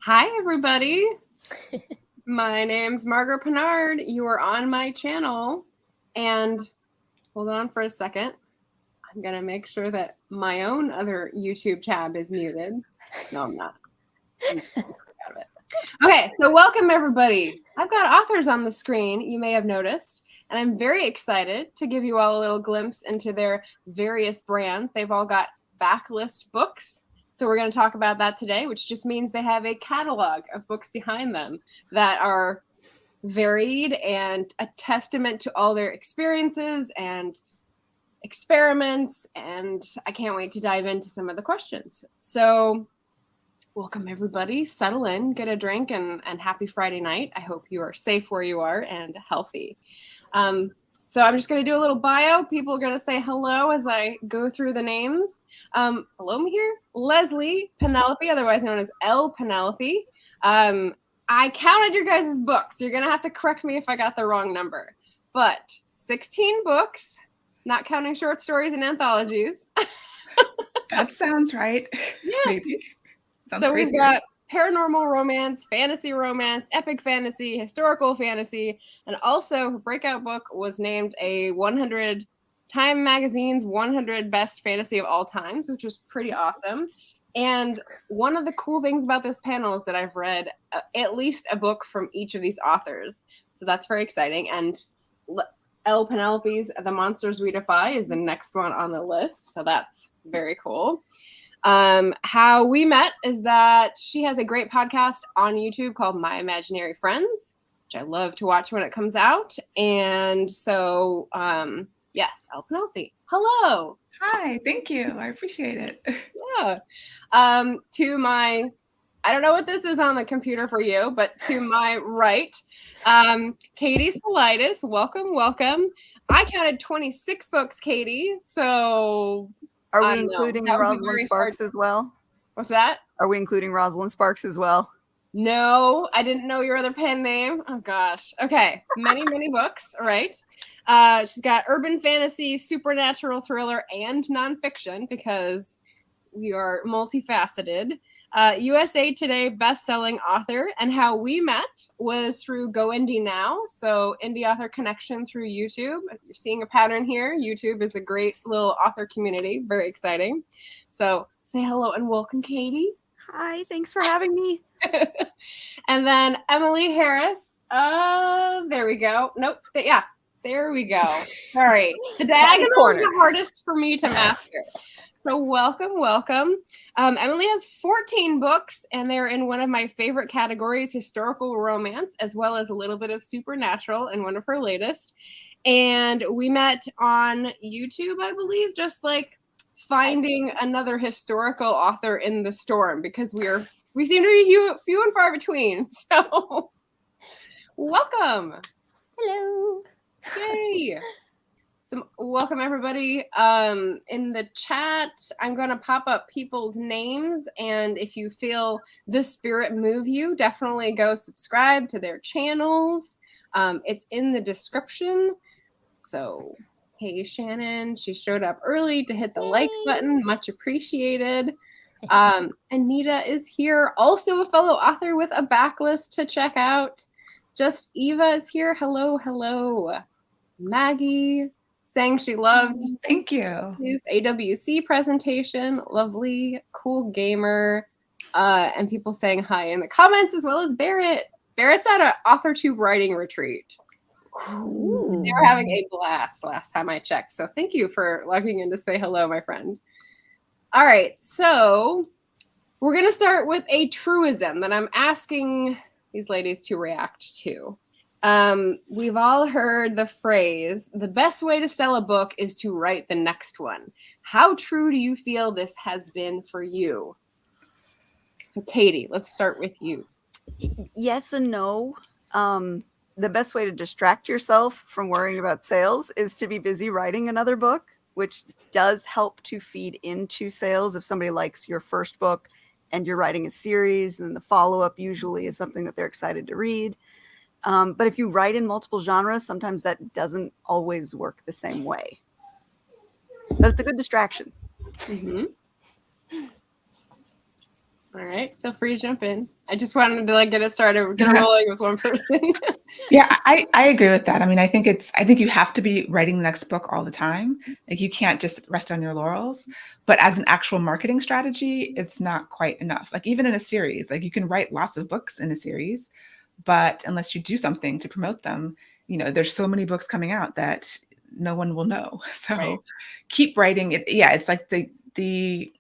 Hi, everybody. My name's Margaret Pinard. You are on my channel. And hold on for a second. I'm going to make sure that my own other YouTube tab is muted. No, I'm not. I'm just going to click out of it. Okay, so welcome, everybody. I've got authors on the screen, you may have noticed. And I'm very excited to give you all a little glimpse into their various brands. They've all got Backlist books. So we're going to talk about that today, which just means they have a catalog of books behind them that are varied and a testament to all their experiences and experiments. And I can't wait to dive into some of the questions. So welcome, everybody. Settle in, get a drink, and happy Friday night. I hope you are safe where you are and healthy. So I'm just going to do a little bio. People are going to say hello as I go through the names. Hello, me here. Leslie Penelope, otherwise known as L. Penelope. I counted your guys' books. You're going to have to correct me if I got the wrong number. But 16 books, not counting short stories and anthologies. That sounds right. Yes. Maybe. Sounds So crazy. We've got paranormal romance, fantasy romance, epic fantasy, historical fantasy, and also her breakout book was named a 100 Time Magazine's 100 Best Fantasy of All Times, which was pretty awesome. And one of the cool things about this panel is that I've read at least a book from each of these authors. So that's very exciting. And L. Penelope's The Monsters We Defy is the next one on the list. So that's very cool. How we met is that she has a great podcast on YouTube called My Imaginary Friends, which I love to watch when it comes out. And so, yes, El Penelope. Hello. Hi, thank you. I appreciate it. Yeah. To my, I don't know what this is on the computer for you, but to my right, Katie Solitis. Welcome, welcome. I counted 26 books, Katie. So are we including Rosalind Sparks as well? What's that? Are we including Rosalind Sparks as well? No, I didn't know your other pen name. Oh, gosh. Okay. Many books. All right. She's got urban fantasy, supernatural thriller, and nonfiction because we are multifaceted. USA Today best-selling author. And how we met was through Go Indie Now. So indie author connection through YouTube. You're seeing a pattern here. YouTube is a great little author community. Very exciting. So say hello and welcome, Katie. Hi, thanks for having me. And then Emily Harris. There we go. Nope. Yeah, there we go. Sorry. The diagonal is the hardest for me to master. So welcome. Emily has 14 books, and they're in one of my favorite categories, historical romance, as well as a little bit of supernatural in one of her latest. And we met on YouTube, I believe, just like finding another historical author in the storm because we seem to be few and far between. So welcome. Hello. Yay. So welcome, everybody. In the chat, I'm going to pop up people's names. And if you feel the spirit move you, definitely go subscribe to their channels. It's in the description. So, hey, Shannon, she showed up early to hit the like button. Much appreciated. Anita is here, also a fellow author with a backlist to check out. Just Eva is here. Hello. Maggie saying she loved thank you his AWC presentation. Lovely, cool gamer. And people saying hi in the comments, as well as Barrett. Barrett's at an AuthorTube writing retreat. Ooh. They were having a blast last time I checked. So thank you for logging in to say hello, my friend. All right, so we're going to start with a truism that I'm asking these ladies to react to. We've all heard the phrase, the best way to sell a book is to write the next one. How true do you feel this has been for you? So Katie, let's start with you. Yes and no. The best way to distract yourself from worrying about sales is to be busy writing another book, which does help to feed into sales. If somebody likes your first book and you're writing a series, then the follow-up usually is something that they're excited to read. But if you write in multiple genres, sometimes that doesn't always work the same way. But it's a good distraction. Mm-hmm. All right, feel free to jump in. I just wanted to like get it started, get it rolling with one person. Yeah, I agree with that. I mean, I think you have to be writing the next book all the time. Like you can't just rest on your laurels. But as an actual marketing strategy, it's not quite enough. Like even in a series, like you can write lots of books in a series, but unless you do something to promote them, there's so many books coming out that no one will know. So Right. keep writing it. Yeah, it's like the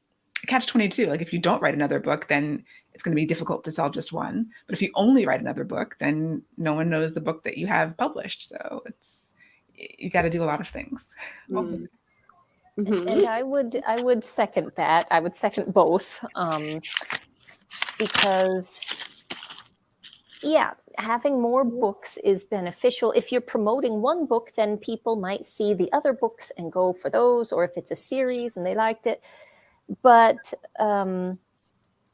catch 22. Like if you don't write another book, then it's going to be difficult to sell just one. But if you only write another book, then no one knows the book that you have published. So you got to do a lot of things. Mm. And I would second that. I would second both, because yeah, having more books is beneficial. If you're promoting one book, then people might see the other books and go for those, or if it's a series and they liked it. But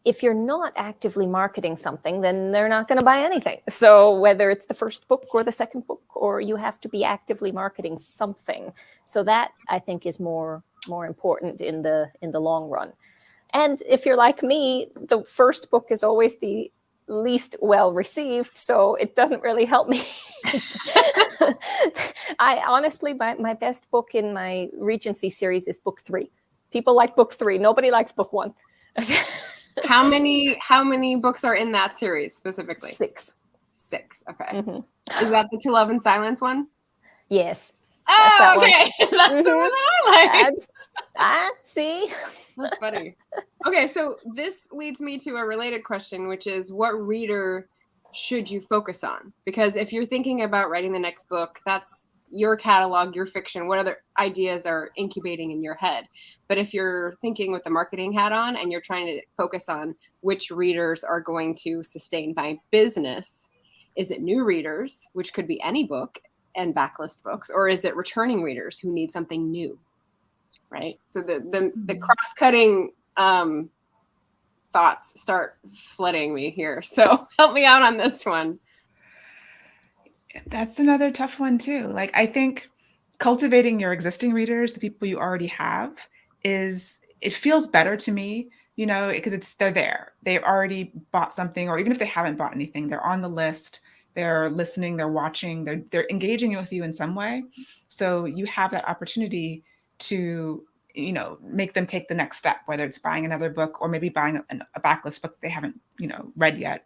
if you're not actively marketing something, then they're not going to buy anything. So whether it's the first book or the second book, or you have to be actively marketing something. So that I think is more important in the long run. And if you're like me, the first book is always the least well received, so it doesn't really help me. I honestly, my best book in my Regency series is book 3. People like book 3. Nobody likes book 1. How many books are in that series specifically? 6. Okay. Is that the To Love in Silence one? Yes. Oh, okay. That's the one that I like. See? That's funny. Okay, so this leads me to a related question, which is what reader should you focus on? Because if you're thinking about writing the next book, that's your catalog, your fiction, what other ideas are incubating in your head. But if you're thinking with the marketing hat on and you're trying to focus on which readers are going to sustain my business, is it new readers, which could be any book and backlist books, or is it returning readers who need something new? Right. So the cross-cutting thoughts start flooding me here. So help me out on this one. That's another tough one too. Like I think cultivating your existing readers, the people you already have, it feels better to me, because they're there. They've already bought something, or even if they haven't bought anything, they're on the list, they're listening, they're watching, they're engaging with you in some way. So you have that opportunity to, make them take the next step, whether it's buying another book or maybe buying a backlist book that they haven't, read yet.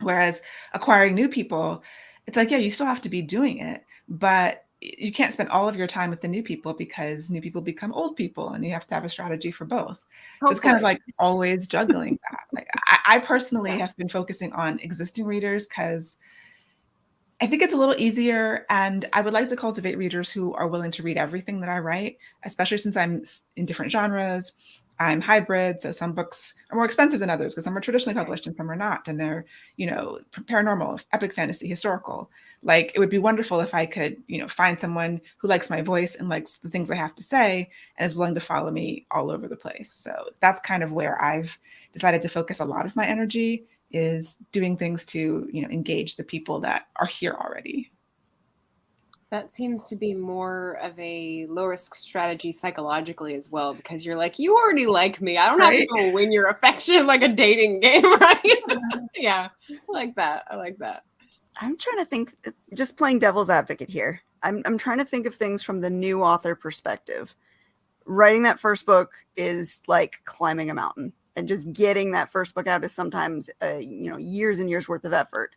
Whereas acquiring new people, it's like, yeah, you still have to be doing it, but you can't spend all of your time with the new people because new people become old people and you have to have a strategy for both. So it's kind of like always juggling that. Like I personally have been focusing on existing readers because I think it's a little easier, and I would like to cultivate readers who are willing to read everything that I write, especially since I'm in different genres. I'm hybrid, so some books are more expensive than others because some are traditionally published and some are not, and they're, paranormal, epic fantasy, historical. Like it would be wonderful if I could, find someone who likes my voice and likes the things I have to say and is willing to follow me all over the place. So that's kind of where I've decided to focus a lot of my energy, is doing things to, engage the people that are here already. That seems to be more of a low risk strategy psychologically as well, because you're like, you already like me. I don't have to go win your affection like a dating game, right? Yeah, I like that. I'm trying to think, just playing devil's advocate here. I'm trying to think of things from the new author perspective. Writing that first book is like climbing a mountain, and just getting that first book out is sometimes, years and years worth of effort.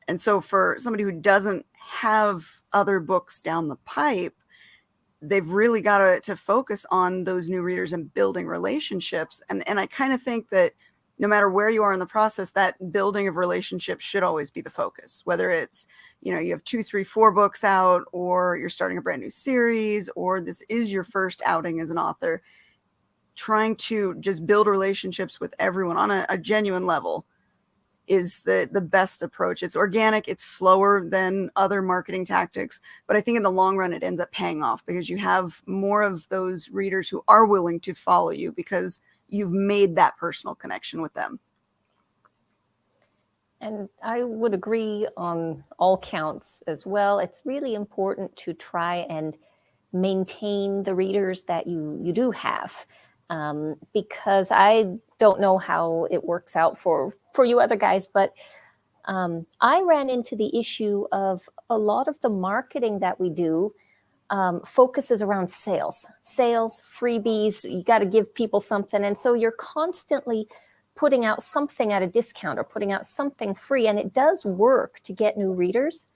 And so for somebody who doesn't have other books down the pipe, they've really got to focus on those new readers and building relationships. And I kind of think that no matter where you are in the process, that building of relationships should always be the focus, whether it's, you have 2, 3, 4 books out, or you're starting a brand new series, or this is your first outing as an author. Trying to just build relationships with everyone on a genuine level is the best approach. It's organic, it's slower than other marketing tactics, but I think in the long run it ends up paying off because you have more of those readers who are willing to follow you because you've made that personal connection with them. And I would agree on all counts as well. It's really important to try and maintain the readers that you do have. because I don't know how it works out for you other guys, but I ran into the issue of a lot of the marketing that we do focuses around sales, freebies. You got to give people something. And so you're constantly putting out something at a discount or putting out something free. And it does work to get new readers.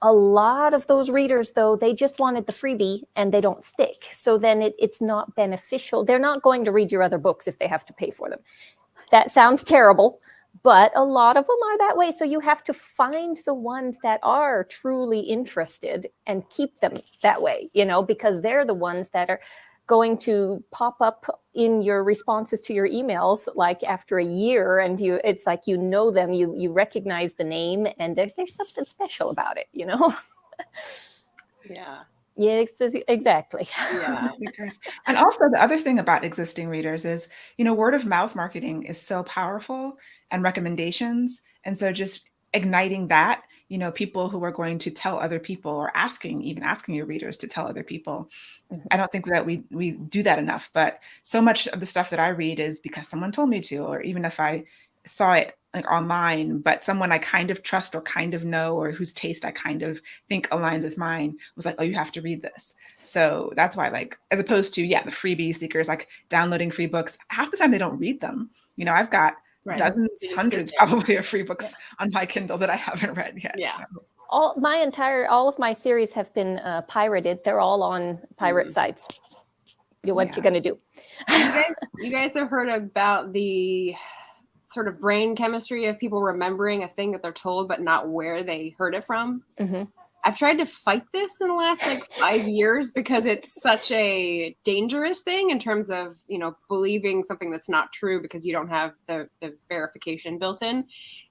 A lot of those readers, though, they just wanted the freebie and they don't stick. So then it's not beneficial. They're not going to read your other books if they have to pay for them. That sounds terrible, but a lot of them are that way. So you have to find the ones that are truly interested and keep them that way, because they're the ones that are going to pop up in your responses to your emails like after a year, and it's like them, you recognize the name, and there's something special about it, Yeah. Yes, exactly. Yeah. And also the other thing about existing readers is, word of mouth marketing is so powerful, and recommendations. And so just igniting that, people who are going to tell other people, or asking your readers to tell other people. Mm-hmm. I don't think that we do that enough, but so much of the stuff that I read is because someone told me to, or even if I saw it like online, but someone I kind of trust or kind of know, or whose taste I kind of think aligns with mine, was like, oh, you have to read this. So that's why, like, as opposed to, the freebie seekers, like downloading free books, half the time they don't read them. I've got dozens, hundreds probably of free books on my Kindle that I haven't read yet. Yeah. So. All of my series have been pirated. They're all on pirate sites. What you gonna do? You guys have heard about the sort of brain chemistry of people remembering a thing that they're told, but not where they heard it from? Mm-hmm. I've tried to fight this in the last 5 years because it's such a dangerous thing in terms of, believing something that's not true because you don't have the verification built in.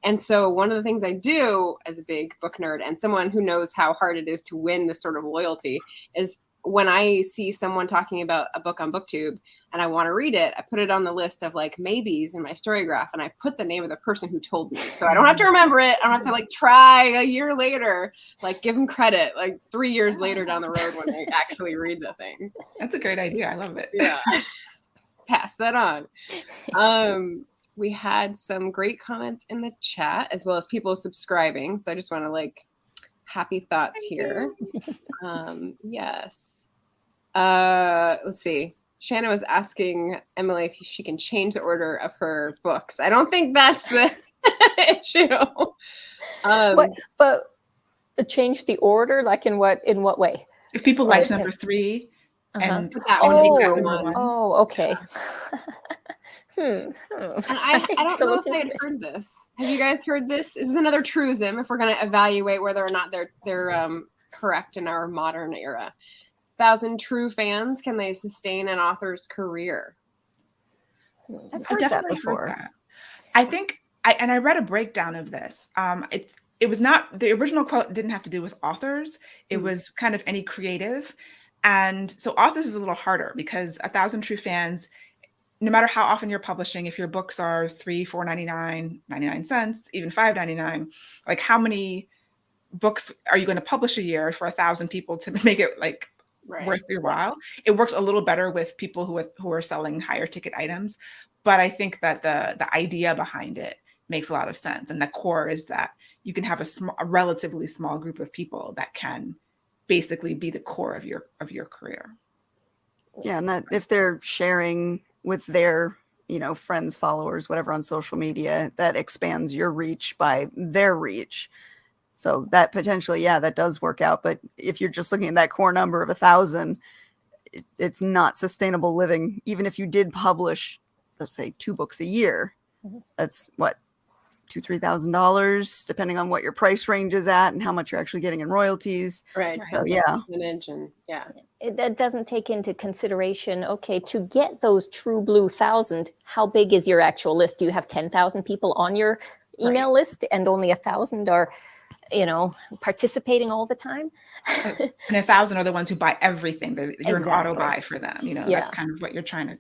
And so one of the things I do as a big book nerd and someone who knows how hard it is to win this sort of loyalty is when I see someone talking about a book on BookTube and I want to read it, I put it on the list of maybes in my Storygraph, and I put the name of the person who told me. So I don't have to remember it. I don't have to try a year later, give them credit 3 years later down the road when I actually read the thing. That's a great idea. I love it. Yeah. Pass that on. We had some great comments in the chat as well as people subscribing. So I just want to happy thoughts here. Yes. Let's see. Shannon was asking Emily if she can change the order of her books. I don't think that's the issue. But change the order, in what way? If people liked number 3 and that one, oh, okay. And I don't know if I had heard this. Have you guys heard this? This is another truism if we're going to evaluate whether or not they're correct in our modern era. 1,000 true fans, can they sustain an author's career? I've heard that before. Heard that. I think I read a breakdown of this. It was not, the original quote didn't have to do with authors. It was kind of any creative. And so authors is a little harder because 1,000 true fans, no matter how often you're publishing, if your books are $3, $4.99, 99 cents, even $5.99, how many books are you going to publish a year for 1,000 people to make it worth your while? It works a little better with people who are selling higher ticket items, but I think that the idea behind it makes a lot of sense, and the core is that you can have a relatively small group of people that can basically be the core of your career. Yeah, and that if they're sharing with their friends, followers, whatever on social media, that expands your reach by their reach. So that potentially, that does work out. But if you're just looking at that core number of 1,000, it's not sustainable living. Even if you did publish, let's say, 2 books a year, that's what, $2,000-$3,000, depending on what your price range is at and how much you're actually getting in royalties. Right. So, yeah. That doesn't take into consideration, okay, to get those true blue 1,000, how big is your actual list? Do you have 10,000 people on your email list and only 1,000 are participating all the time? And 1,000 are the ones who buy everything. You're an auto buy for them. That's kind of what you're trying to.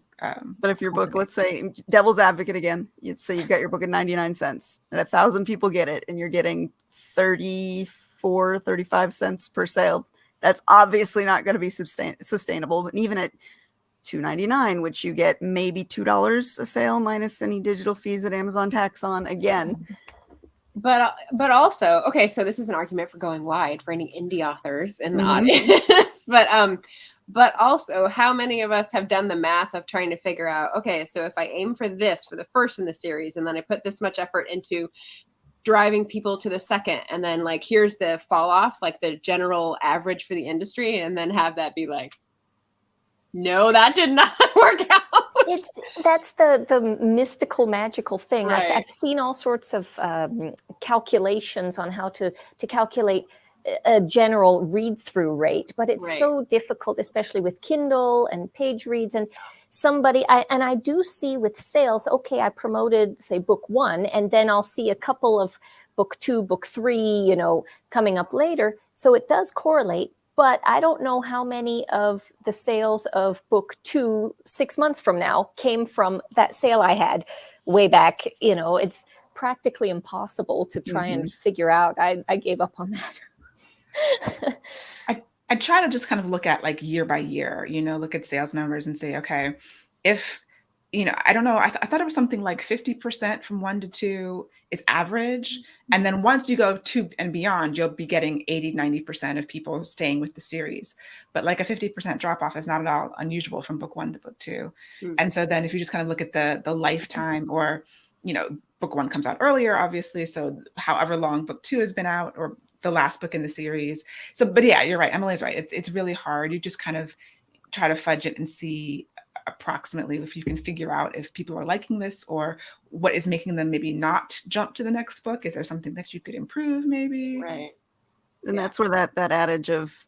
But if your book, let's say, devil's advocate again, so you've got your book at 99 cents and 1,000 people get it and you're getting 34, 35 cents per sale. That's obviously not going to be sustainable. But even at $2.99, which you get maybe $2 a sale minus any digital fees that Amazon tax on again. But also, okay, so this is an argument for going wide for any indie authors in the Mhm. audience. But also, how many of us have done the math of trying to figure out, okay, so if I aim for this for the first in the series, and then I put this much effort into driving people to the second, and then like here's the fall off, like the general average for the industry, and then have that be like, no, that did not work out. That's the mystical, magical thing. Right. I've seen all sorts of calculations on how to calculate a general read-through rate, but it's Right. so difficult, especially with Kindle and page reads. And I do see with sales, okay, I promoted, say, book 1, and then I'll see a couple of book 2, book 3, coming up later. So it does correlate. But I don't know how many of the sales of book 2 6 months from now came from that sale I had way back. It's practically impossible to try and figure out. I gave up on that. I try to just kind of look at like year by year, look at sales numbers and say, okay, if, I don't know, I thought it was something like 50% from 1 to 2 is average. And then once you go 2 and beyond, you'll be getting 80-90% of people staying with the series. But like a 50% drop off is not at all unusual from book 1 to book 2. And so then if you just kind of look at the lifetime, or, book 1 comes out earlier, obviously. So however long book 2 has been out, or the last book in the series. So, but yeah, you're right. Emily's right. It's really hard. You just kind of try to fudge it and see approximately if you can figure out if people are liking this, or what is making them maybe not jump to the next book. Is there something that you could improve maybe? Right. And that's where that adage of,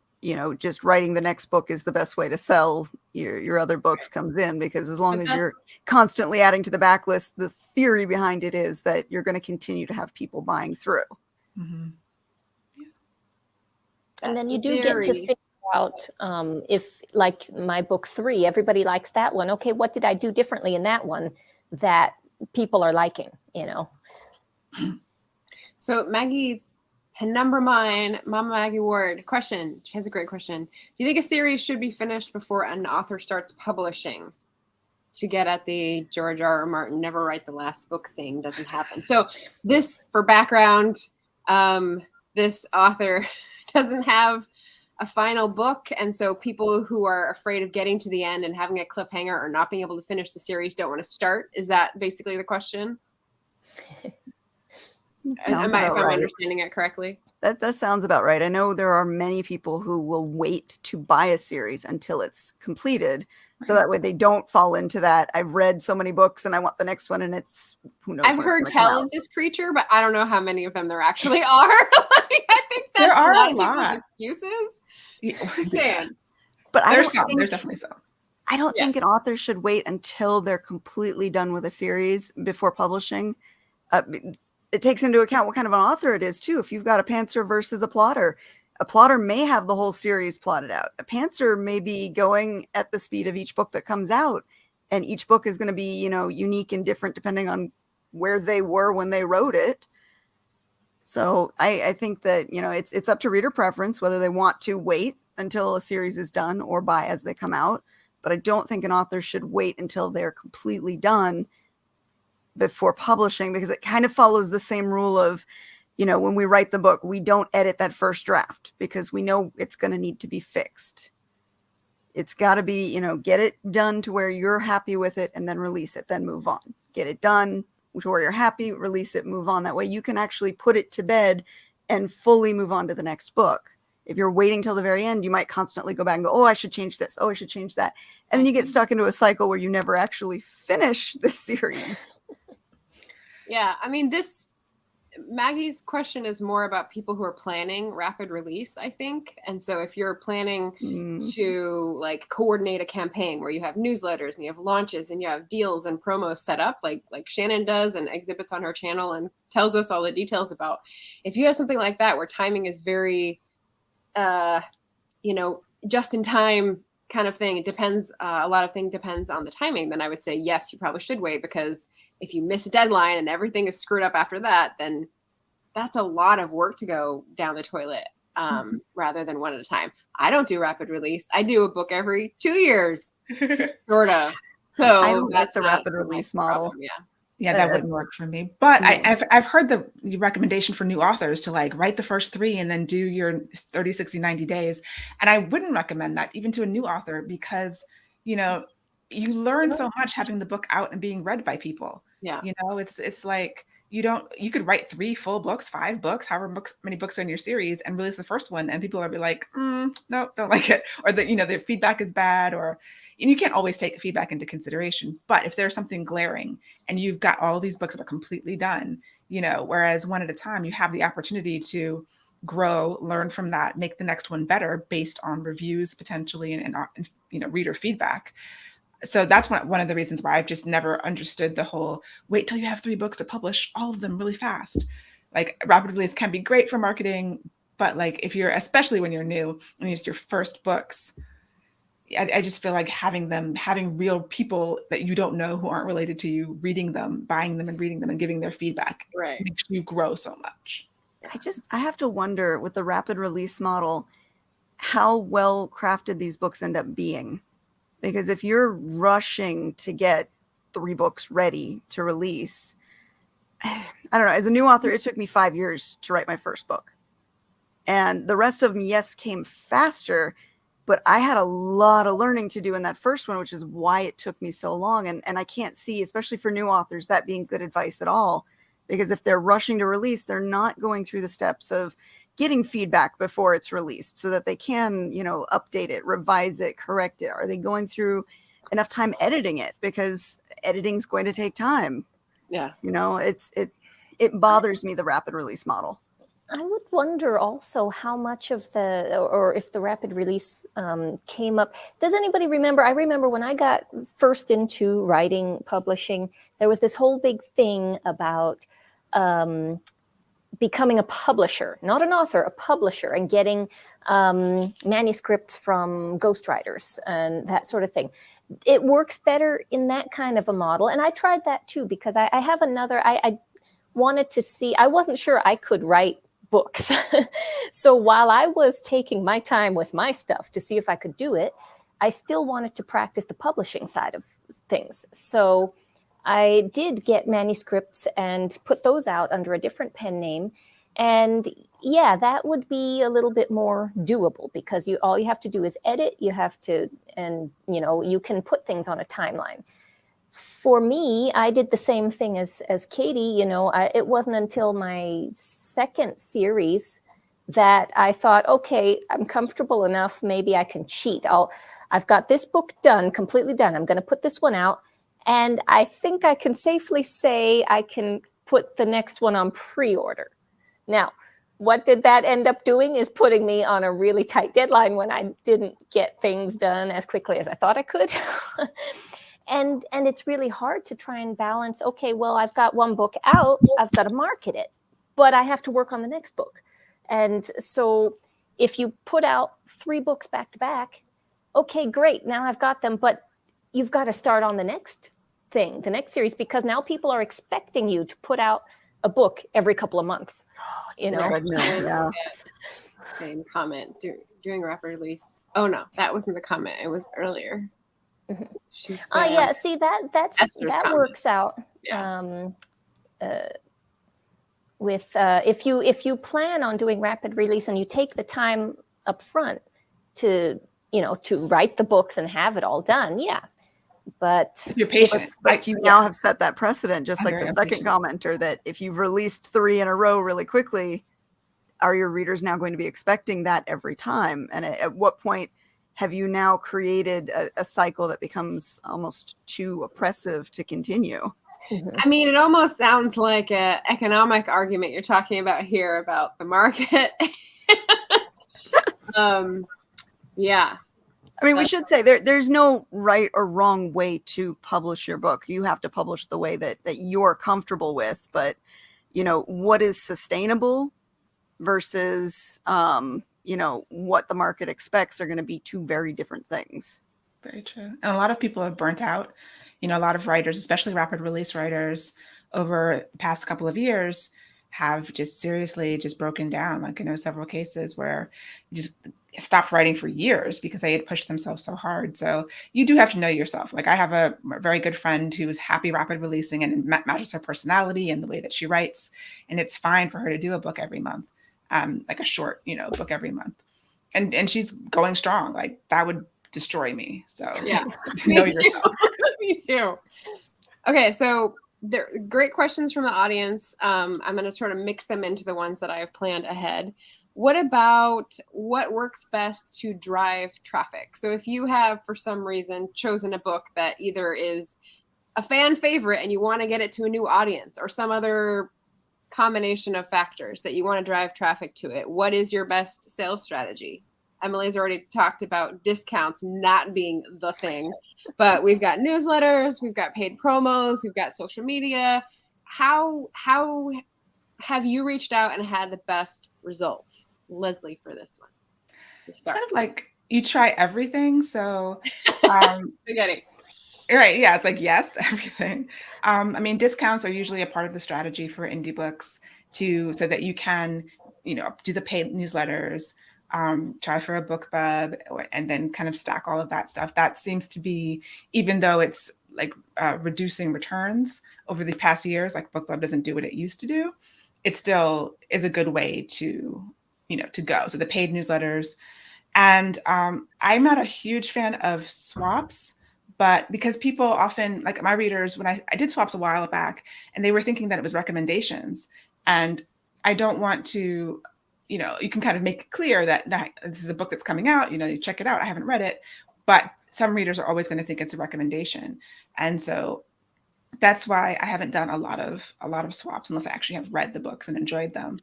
just writing the next book is the best way to sell your other books comes in, because as long as you're constantly adding to the backlist, the theory behind it is that you're going to continue to have people buying through. Mm-hmm. And then you do get to figure out if, like my book 3, everybody likes that one. Okay, what did I do differently in that one that people are liking, So Maggie Penumbra Mine, Mama Maggie Ward, question. She has a great question. Do you think a series should be finished before an author starts publishing? To get at the George R.R. Martin never write the last book thing doesn't happen. So this, for background, this author doesn't have a final book, and so people who are afraid of getting to the end and having a cliffhanger or not being able to finish the series don't want to start. Is that basically the question? If I'm understanding it correctly? That sounds about right. I know there are many people who will wait to buy a series until it's completed. So that way they don't fall into that. I've read so many books and I want the next one, and it's who knows. I've heard tell of this creature, but I don't know how many of them there actually are. I think that's there are a lot a of lot. people's excuses. Just saying. But there's definitely some. I don't think an author should wait until they're completely done with a series before publishing. It takes into account what kind of an author it is too. If you've got a pantser versus a plotter may have the whole series plotted out. A pantser may be going at the speed of each book that comes out, and each book is going to be, unique and different depending on where they were when they wrote it. So I think that, it's up to reader preference whether they want to wait until a series is done or buy as they come out. But I don't think an author should wait until they're completely done before publishing, because it kind of follows the same rule of, when we write the book, we don't edit that first draft because we know it's going to need to be fixed. It's got to be, get it done to where you're happy with it and then release it, then move on. Get it done to where you're happy, release it, move on. That way you can actually put it to bed and fully move on to the next book. If you're waiting till the very end, you might constantly go back and go, oh, I should change this. Oh, I should change that. And then you get stuck into a cycle where you never actually finish the series. Yeah, I mean, Maggie's question is more about people who are planning rapid release, I think. And so if you're planning to like coordinate a campaign where you have newsletters and you have launches and you have deals and promos set up, like Shannon does and exhibits on her channel and tells us all the details about, if you have something like that where timing is very, just in time kind of thing, it depends, a lot of things depends on the timing, then I would say, yes, you probably should wait, because if you miss a deadline and everything is screwed up after that, then that's a lot of work to go down the toilet, rather than one at a time. I don't do rapid release. I do a book every 2 years. Sort of. So I don't like that's the not rapid my release model. problem, yeah. Yeah, that wouldn't work for me. But No. I've heard the recommendation for new authors to like write the first 3 and then do your 30, 60, 90 days. And I wouldn't recommend that even to a new author because, you know, you learn so much having the book out and being read by people. Yeah. You know, it's like you could write 3 full books, 5 books, however many books are in your series and release the first one and people will be like, no, don't like it. Or that, their feedback is bad and you can't always take feedback into consideration. But if there's something glaring and you've got all these books that are completely done, whereas one at a time, you have the opportunity to grow, learn from that, make the next one better based on reviews potentially and reader feedback. So that's one of the reasons why I've just never understood the whole wait till you have 3 books to publish all of them really fast. Like rapid release can be great for marketing, but like especially when you're new and it's your first books, I just feel like having real people that you don't know who aren't related to you, reading them, buying them and reading them and giving their feedback makes you grow so much. I have to wonder with the rapid release model, how well crafted these books end up being. Because if you're rushing to get 3 books ready to release, I don't know, as a new author, it took me 5 years to write my first book. And the rest of them, yes, came faster, but I had a lot of learning to do in that first one, which is why it took me so long. And I can't see, especially for new authors, that being good advice at all. Because if they're rushing to release, they're not going through the steps of getting feedback before it's released so that they can, update it, revise it, correct it. Are they going through enough time editing it? Because editing is going to take time. Yeah. It bothers me, the rapid release model. I would wonder also how much of or if the rapid release came up. Does anybody remember? I remember when I got first into writing, publishing, there was this whole big thing about becoming a publisher, not an author, a publisher, and getting manuscripts from ghostwriters and that sort of thing. It works better in that kind of a model. And I tried that too, because I have another, I wanted to see, I wasn't sure I could write books. So while I was taking my time with my stuff to see if I could do it, I still wanted to practice the publishing side of things. So I did get manuscripts and put those out under a different pen name. And yeah, that would be a little bit more doable because all you have to do is edit. You can put things on a timeline. For me, I did the same thing as Katie. It wasn't until my second series that I thought, okay, I'm comfortable enough. Maybe I can cheat. I've got this book done, completely done. I'm going to put this one out. And I think I can safely say I can put the next one on pre-order. Now, what did that end up doing is putting me on a really tight deadline when I didn't get things done as quickly as I thought I could. And it's really hard to try and balance, okay, well, I've got one book out, I've got to market it, but I have to work on the next book. And so if you put out 3 books back to back, okay, great, now I've got them, but you've got to start on the next thing, the next series, because now people are expecting you to put out a book every couple of months. Yeah. Same comment during rapid release. Oh no, that wasn't the comment. It was earlier. Mm-hmm. She said, yeah. See that comment. works out. Yeah. With if you plan on doing rapid release and you take the time up front to write the books and have it all done, yeah. But you're patient. But you now have set that precedent, just like the second impatient. commenter, that if you've released 3 in a row really quickly, are your readers now going to be expecting that every time? And at what point have you now created a cycle that becomes almost too oppressive to continue? I mean, it almost sounds like an economic argument you're talking about here about the market. Yeah. I mean, we should say there's no right or wrong way to publish your book. You have to publish the way that you're comfortable with. But, what is sustainable versus, what the market expects are going to be 2 very different things. Very true. And a lot of people have burnt out. A lot of writers, especially rapid release writers, over the past couple of years have just seriously just broken down. Like I know several cases where you just stopped writing for years because they had pushed themselves so hard. So you do have to know yourself. Like I have a very good friend who's happy rapid releasing, and it matches her personality and the way that she writes. And it's fine for her to do a book every month, like a short, book every month. And she's going strong. Like that would destroy me. So Yeah, know yourself. Me too. Okay, so there great questions from the audience. I'm going to sort of mix them into the ones that I have planned ahead. What about what works best to drive traffic? So if you have, for some reason, chosen a book that either is a fan favorite and you want to get it to a new audience, or some other combination of factors that you want to drive traffic to it, what is your best sales strategy? Emily's already talked about discounts not being the thing, but we've got newsletters, we've got paid promos, we've got social media. How have you reached out and had the best result, Leslie, for this one? It's kind of like you try everything. So spaghetti. Right. Yeah. It's like, yes, everything. I mean, discounts are usually a part of the strategy for indie books so that you can, do the paid newsletters, try for a BookBub, and then kind of stack all of that stuff. That seems to be, even though it's like reducing returns over the past years, like BookBub doesn't do what it used to do. It still is a good way to go. So the paid newsletters. And I'm not a huge fan of swaps. But because people often, like my readers, when I did swaps a while back, and they were thinking that it was recommendations. And I don't want to, you can kind of make it clear that this is a book that's coming out, you check it out. I haven't read it, but some readers are always going to think it's a recommendation. And so that's why I haven't done a lot of swaps unless I actually have read the books and enjoyed them.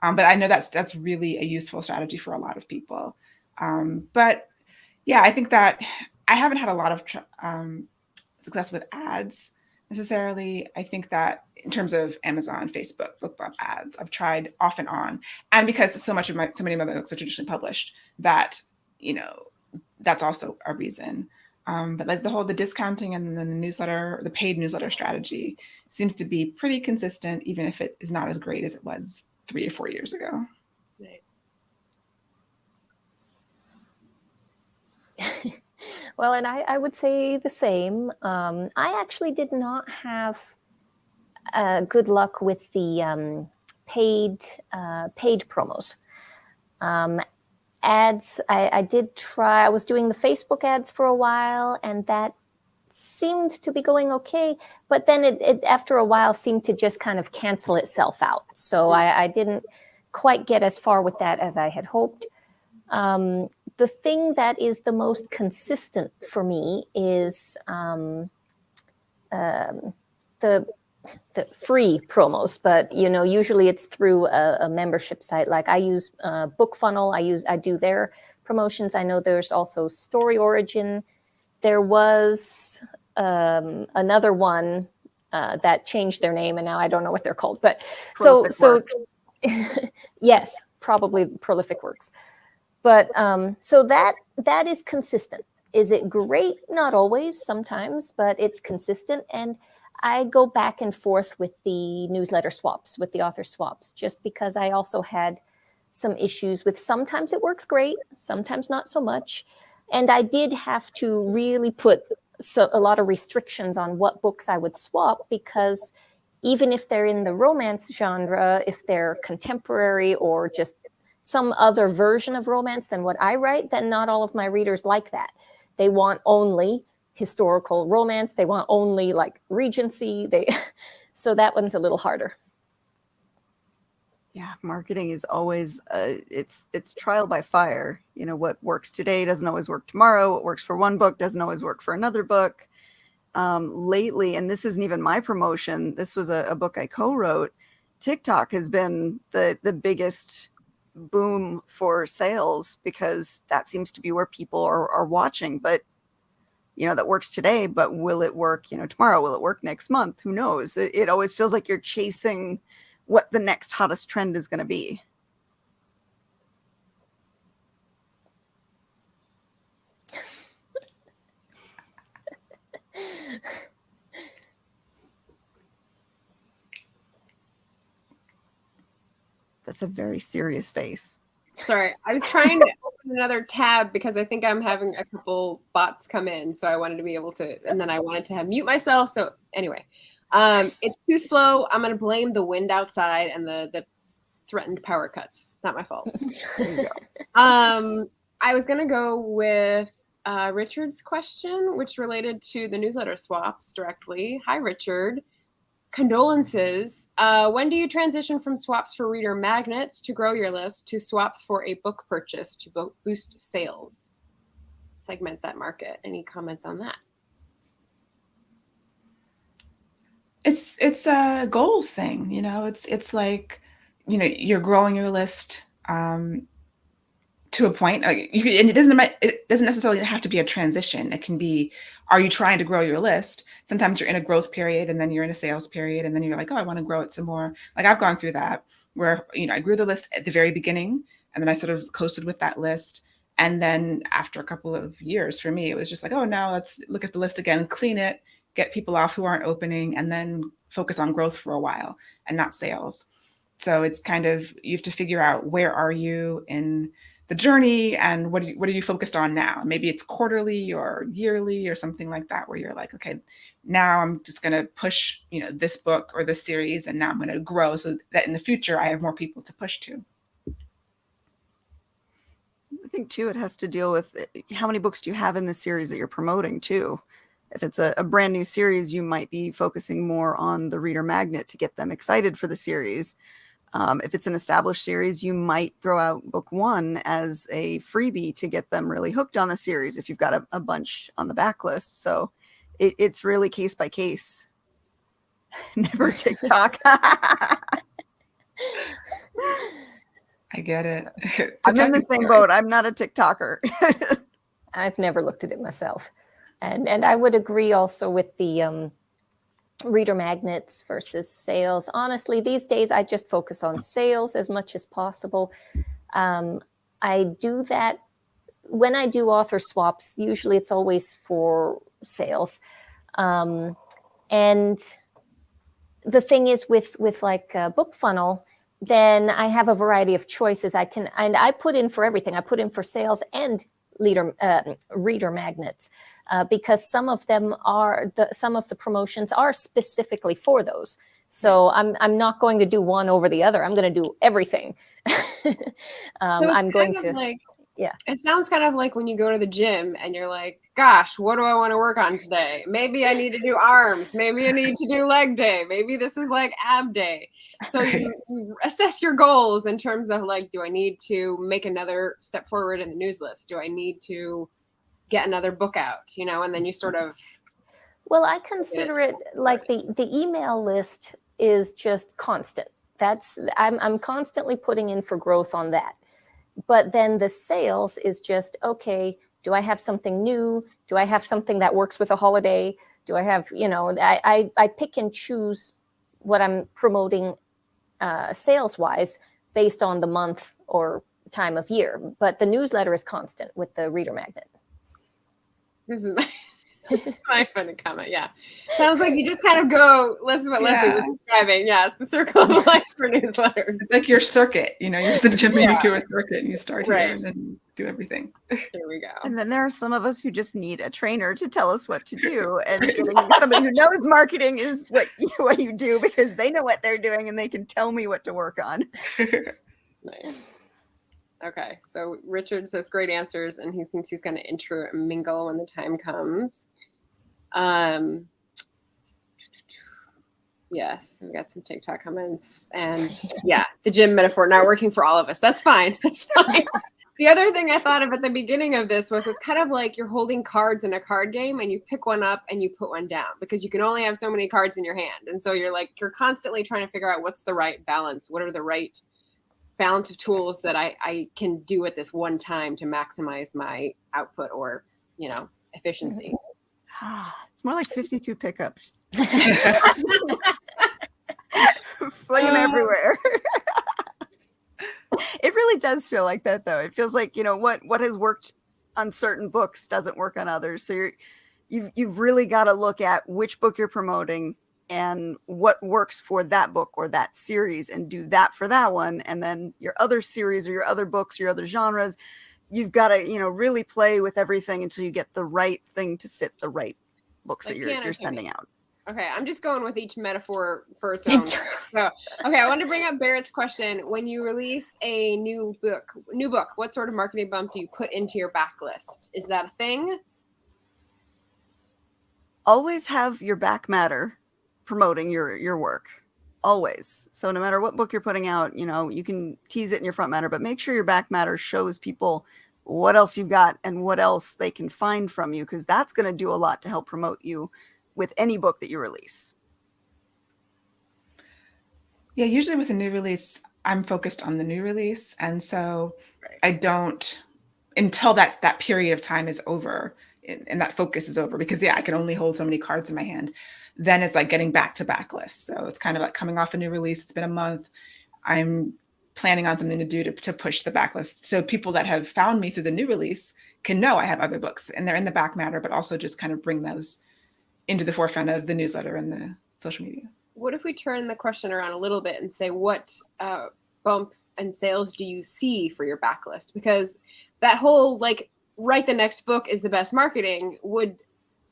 But I know that's really a useful strategy for a lot of people. But yeah, I think that I haven't had a lot of success with ads necessarily. I think that in terms of Amazon, Facebook, BookBub ads, I've tried off and on, and because so many of my books are traditionally published, that that's also a reason. But like the discounting and then the newsletter, the paid newsletter strategy seems to be pretty consistent, even if it is not as great as it was 3 or 4 years ago. Right. Well, and I would say the same. I actually did not have good luck with the paid promos. Ads, I did try. I was doing the Facebook ads for a while, and that seemed to be going okay. But then it after a while seemed to just kind of cancel itself out. So I didn't quite get as far with that as I had hoped. The thing that is the most consistent for me is the free promos, but usually it's through a membership site. Like I use BookFunnel. I do their promotions. I know there's also Story Origin. There was another one that changed their name, and now I don't know what they're called. But so yes, probably Prolific Works. But so that is consistent. Is it great? Not always, sometimes, but it's consistent. And I go back and forth with the newsletter swaps, with the author swaps, just because I also had some issues with sometimes it works great, sometimes not so much. And I did have to really put a lot of restrictions on what books I would swap, because even if they're in the romance genre, if they're contemporary or just some other version of romance than what I write, then not all of my readers like that. They want only historical romance. They want only like Regency. So that one's a little harder. Yeah, marketing is always it's trial by fire. What works today doesn't always work tomorrow. What works for one book doesn't always work for another book. Lately, and this isn't even my promotion, this was a book I co-wrote. TikTok has been the biggest boom for sales, because that seems to be where people are watching. But that works today, but will it work tomorrow? Will it work next month? Who knows? It always feels like you're chasing what the next hottest trend is going to be. That's a very serious face. Sorry, I was trying to open another tab because I think I'm having a couple bots come in, so I wanted to be able to, and then I wanted to mute myself. So anyway, it's too slow. I'm going to blame the wind outside and the threatened power cuts. Not my fault. There you go. I was going to go with Richard's question, which related to the newsletter swaps directly. Hi, Richard. Condolences. When do you transition from swaps for reader magnets to grow your list to swaps for a book purchase to boost sales? Segment that market. Any comments on that? It's a goals thing, it's like, you're growing your list to a point, and it doesn't necessarily have to be a transition. It can be, are you trying to grow your list? Sometimes you're in a growth period and then you're in a sales period and then you're like, oh, I want to grow it some more. Like I've gone through that where, I grew the list at the very beginning and then I sort of coasted with that list. And then after a couple of years, for me, it was just like, oh, now let's look at the list again, clean it, get people off who aren't opening, and then focus on growth for a while and not sales. So it's kind of, you have to figure out, where are you in the journey and what are you focused on now? Maybe it's quarterly or yearly or something like that, where you're like, okay, now I'm just going to push, this book or this series, and now I'm going to grow so that in the future I have more people to push to. I think too, it has to deal with how many books do you have in the series that you're promoting too. If it's a brand new series, you might be focusing more on the reader magnet to get them excited for the series. If it's an established series, you might throw out book 1 as a freebie to get them really hooked on the series if you've got a bunch on the backlist. So it's really case by case. Never TikTok. I get it. I'm in the same boat. I'm not a TikToker. I've never looked at it myself. And I would agree also with the reader magnets versus sales. Honestly, these days I just focus on sales as much as possible. I do that when I do author swaps. Usually it's always for sales. And the thing is with like Book Funnel, then I have a variety of choices. And I put in for everything. I put in for sales and reader magnets. Because some of them some of the promotions are specifically for those. So I'm not going to do one over the other. I'm going to do everything. I'm going to, like, yeah. It sounds kind of like when you go to the gym and you're like, gosh, what do I want to work on today? Maybe I need to do arms. Maybe I need to do leg day. Maybe this is like ab day. So you assess your goals in terms of like, do I need to make another step forward in the news list? Do I need to get another book out, and then you sort of. Well, I consider it like the email list is just constant. I'm constantly putting in for growth on that. But then the sales is just, okay, do I have something new? Do I have something that works with a holiday? Do I have, I pick and choose what I'm promoting sales wise based on the month or time of year. But the newsletter is constant with the reader magnet. This is my funny comment. Yeah. Sounds like you just kind of go, listen what Leslie was describing. Yeah, it's the circle of life for newsletters. It's like your circuit, you're the gym, you do a circuit and you start here and then you do everything. Here we go. And then there are some of us who just need a trainer to tell us what to do. And getting somebody who knows marketing is what you do, because they know what they're doing and they can tell me what to work on. Nice. Okay, so Richard says great answers, and he thinks he's going to intermingle when the time comes. Yes, we got some TikTok comments, and yeah, the gym metaphor not working for all of us. That's fine. That's fine. The other thing I thought of at the beginning of this was it's kind of like you're holding cards in a card game, and you pick one up and you put one down because you can only have so many cards in your hand, and so you're constantly trying to figure out what's the right balance, what are the right balance of tools that I can do at this one time to maximize my output or, efficiency. It's more like 52 pickups. Flying everywhere. It really does feel like that, though. It feels like, what has worked on certain books doesn't work on others. So you've really got to look at which book you're promoting, and what works for that book or that series, and do that for that one. And then your other series or your other books, your other genres, you've got to, really play with everything until you get the right thing to fit the right books that you're sending out. Okay, I'm just going with each metaphor for its own. So, okay, I want to bring up Barrett's question. When you release a new book, what sort of marketing bump do you put into your backlist? Is that a thing? Always have your back matter promoting your work. Always. So no matter what book you're putting out, you can tease it in your front matter, but make sure your back matter shows people what else you've got and what else they can find from you, because that's going to do a lot to help promote you with any book that you release. Yeah, usually with a new release, I'm focused on the new release. And so I don't, until that period of time is over and that focus is over, because I can only hold so many cards in my hand. Then it's like getting back to backlist. So it's kind of like coming off a new release. It's been a month. I'm planning on something to do to push the backlist. So people that have found me through the new release can know I have other books and they're in the back matter, but also just kind of bring those into the forefront of the newsletter and the social media. What if we turn the question around a little bit and say, what bump and sales do you see for your backlist? Because that whole write the next book is the best marketing would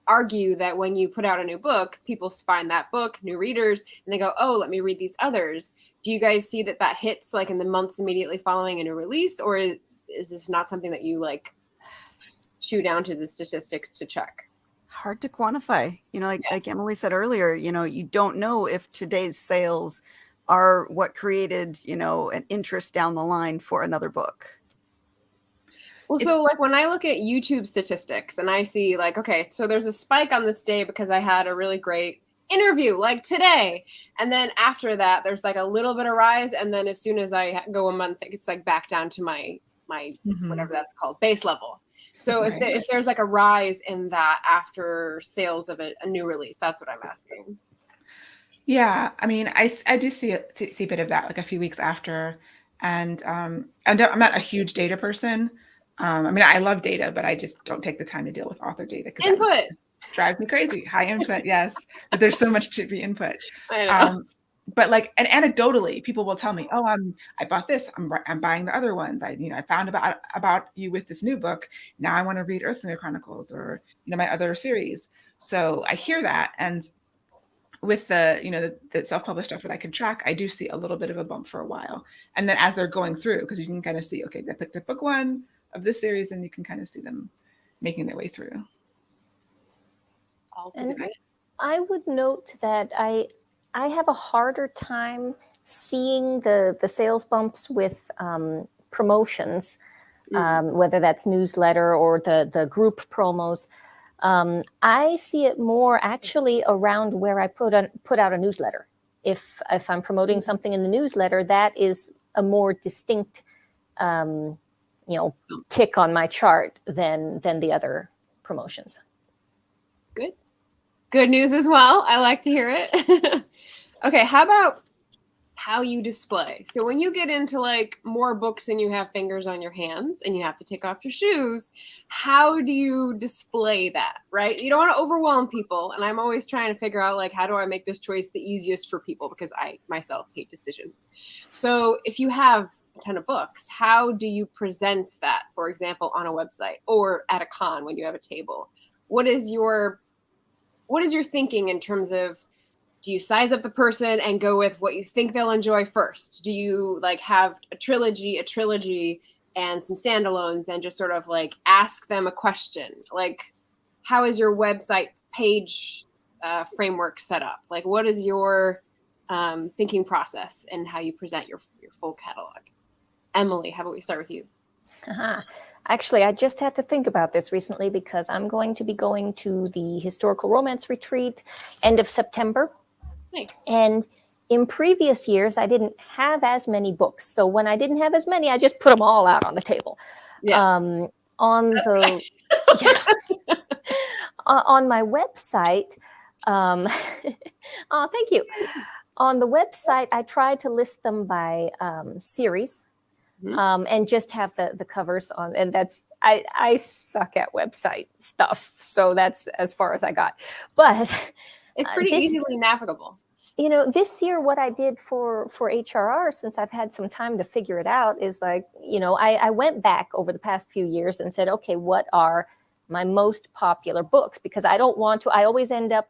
argue that when you put out a new book, people find that book, new readers, and they go, oh, let me read these others. Do you guys see that hits in the months immediately following a new release, or is this not something that you chew down to the statistics to check? Hard to quantify. Like Emily said earlier, you don't know if today's sales are what created, an interest down the line for another book. Well, so when I look at YouTube statistics and I see okay, so there's a spike on this day because I had a really great interview today. And then after that, there's a little bit of rise. And then as soon as I go a month, it's back down to my whatever that's called, base level. So if there's a rise in that after sales of a new release, that's what I'm asking. Yeah, I mean, I do see a bit of that a few weeks after, and I'm not a huge data person. I mean, I love data, but I just don't take the time to deal with author data because input drives me crazy. High input, yes, but there's so much to be input. I know. But and anecdotally, people will tell me, "Oh, I bought this. I'm buying the other ones. I found about you with this new book. Now I want to read Earthslinger Chronicles or my other series." So I hear that, and with the self-published stuff that I can track, I do see a little bit of a bump for a while, and then as they're going through, because you can kind of see, okay, they picked up book one of this series, and you can kind of see them making their way through. And I would note that I have a harder time seeing the sales bumps with promotions, whether that's newsletter or the group promos. I see it more actually around where I put out a newsletter. If I'm promoting something in the newsletter, that is a more distinct tick on my chart than the other promotions. Good news as well. I like to hear it. Okay, how about how you display? So when you get into more books and you have fingers on your hands and you have to take off your shoes, how do you display that, right? You don't want to overwhelm people. And I'm always trying to figure out how do I make this choice the easiest for people, because I myself hate decisions. So if you have a ton of books, how do you present that, for example, on a website or at a con when you have a table? What is your thinking in terms of, do you size up the person and go with what you think they'll enjoy first? Do you have a trilogy, and some standalones and just sort of ask them a question? How is your website page framework set up? What is your thinking process and how you present your full catalog? Emily, how about we start with you? Actually, I just had to think about this recently because I'm going to be going to the historical romance retreat end of September. Nice. And in previous years, I didn't have as many books. So when I didn't have as many, I just put them all out on the table. Yes. On my website, oh, thank you. On the website, I tried to list them by series. And just have the covers on, and that's I suck at website stuff, so that's as far as I got. But It's pretty easily navigable. You know, this year, what I did for HRR, since I've had some time to figure it out, is like, you know, I went back over the past few years and said, okay, what are my most popular books? Because I don't want to, I always end up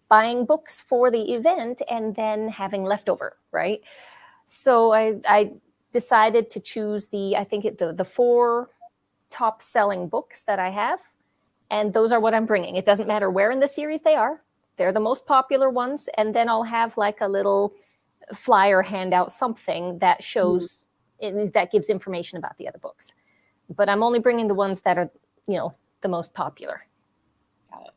buying books for the event and then having leftover, right? So I decided to choose the 4 top selling books that I have. And those are what I'm bringing. It doesn't matter where in the series they are. They're the most popular ones. And then I'll have like a little flyer handout, something that shows, that gives information about the other books. But I'm only bringing the ones that are, you know, the most popular. Got